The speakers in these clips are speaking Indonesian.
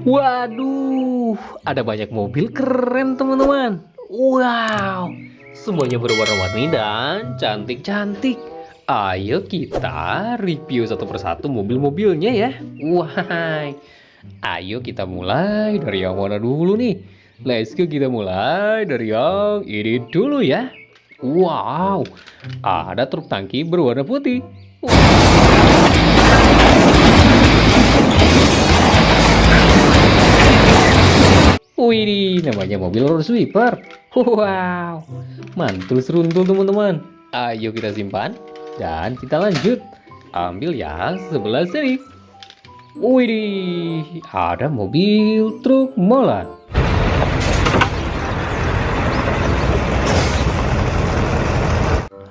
Waduh, ada banyak mobil keren teman-teman. Wow, semuanya berwarna-warni dan cantik-cantik. Ayo kita review satu persatu mobil-mobilnya ya. Wah, ayo kita mulai dari yang mana dulu nih? Let's go, kita mulai dari yang ini dulu ya. Wow, ada truk tangki berwarna putih. Widih, namanya mobil road sweeper. Wow, mantul seruntul teman-teman. Ayo kita simpan dan kita lanjut. Ambil yang sebelah sini. Widih, ada mobil truk molen.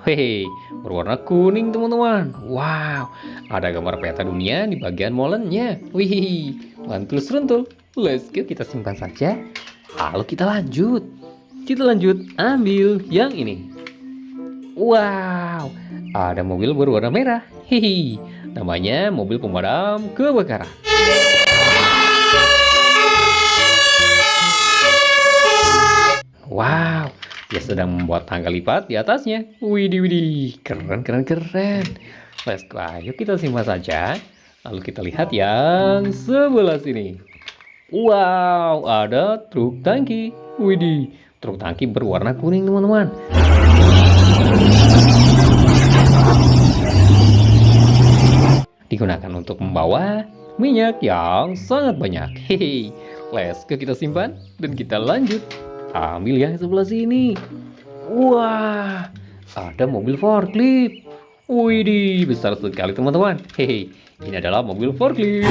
Hehe, berwarna kuning teman-teman. Wow, ada gambar peta dunia di bagian molennya. Wih, mantul seruntul. Let's go, kita simpan saja. Lalu kita lanjut. Kita lanjut ambil yang ini. Wow, ada mobil berwarna merah. Hihi, namanya mobil pemadam kebakaran. Wow, dia sedang membuat tangga lipat di atasnya. Widih, widih, keren, keren, keren. Let's go, ayo kita simpan saja. Lalu kita lihat yang sebelah sini. Wow, ada truk tangki. Widih, truk tangki berwarna kuning teman-teman. Digunakan untuk membawa minyak yang sangat banyak. Hehe, let's go, kita simpan dan kita lanjut. Ambil yang sebelah sini. Wah, ada mobil forklift. Widih, besar sekali teman-teman. Hehe, ini adalah mobil forklift.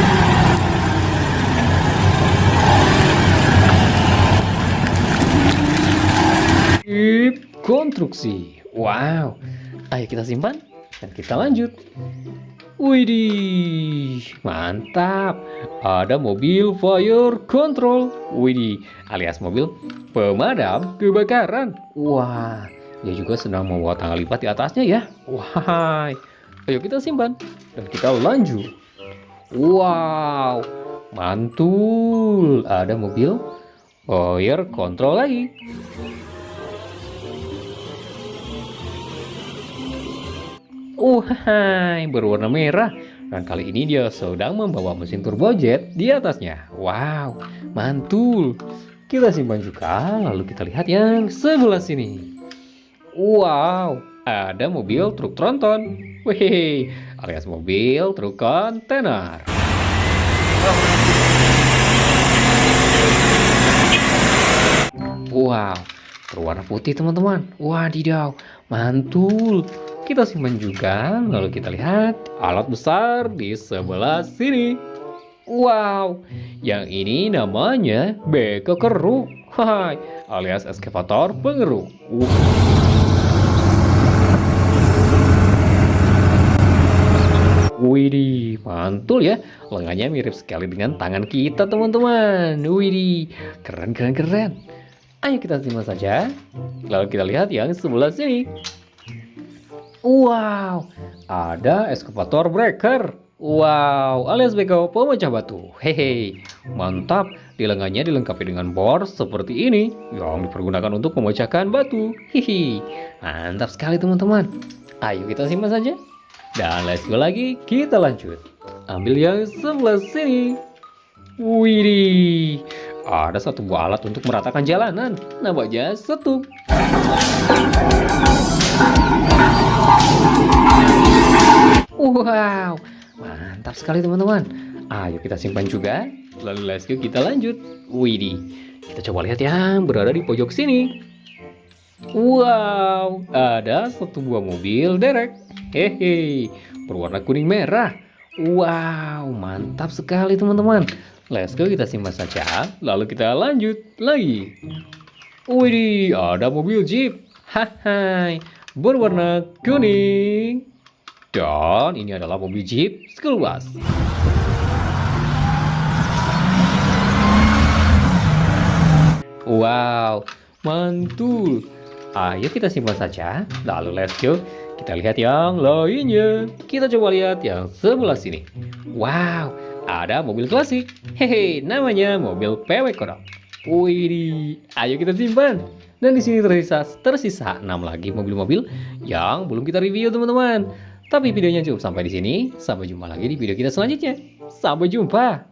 Konstruksi. Wow, ayo kita simpan dan kita lanjut. Widih, mantap. Ada mobil fire control. Widih, alias mobil pemadam kebakaran. Wah, dia juga sedang membawa tangga lipat di atasnya ya. Wah, ayo kita simpan dan kita lanjut. Wow, mantul. Ada mobil fire control lagi. Hai, berwarna merah. Dan kali ini dia sedang membawa mesin turbojet di atasnya. Wow, mantul. Kita simpan juga, lalu kita lihat yang sebelah sini. Wow, ada mobil truk tronton. Wih, alias mobil truk kontainer. Wow, berwarna putih teman-teman. Wadidaw, mantul. Kita simpan juga, lalu kita lihat alat besar di sebelah sini. Wow, yang ini namanya beko keruk. Hai, alias eskavator pengeruk. Widih, mantul ya. Lengannya mirip sekali dengan tangan kita teman-teman. Widih, keren, keren, keren. Ayo kita simpan saja. Lalu kita lihat yang sebelah sini. Wow, ada eskavator breaker. Wow, alias beko pemecah batu. Hehe, mantap. Di lengannya dilengkapi dengan bor seperti ini yang dipergunakan untuk memecahkan batu. Hihi, mantap sekali teman-teman. Ayo kita simpan saja. Dan let's go lagi, kita lanjut. Ambil yang sebelah sini. Widih, ada satu buah alat untuk meratakan jalanan. Namanya setup. Wow, mantap sekali teman-teman. Ayo kita simpan juga. Lalu let's go, kita lanjut. Widih, kita coba lihat yang berada di pojok sini. Wow, ada satu buah mobil derek. Hehe, berwarna kuning merah. Wow, mantap sekali teman-teman. Let's go, kita simpan saja. Lalu kita lanjut lagi. Widih, ada mobil jeep. Hai, berwarna kuning. Dan ini adalah mobil jeep school bus. Wow, mantul. Ayo kita simpan saja. Lalu let's go. Kita lihat yang lainnya. Kita coba lihat yang sebelah sini. Wow, ada mobil klasik. Hehe, namanya mobil PW Kodok. Wih, ayo kita simpan. Dan di sini tersisa 6 lagi mobil-mobil yang belum kita review, teman-teman. Tapi videonya cukup sampai di sini. Sampai jumpa lagi di video kita selanjutnya. Sampai jumpa.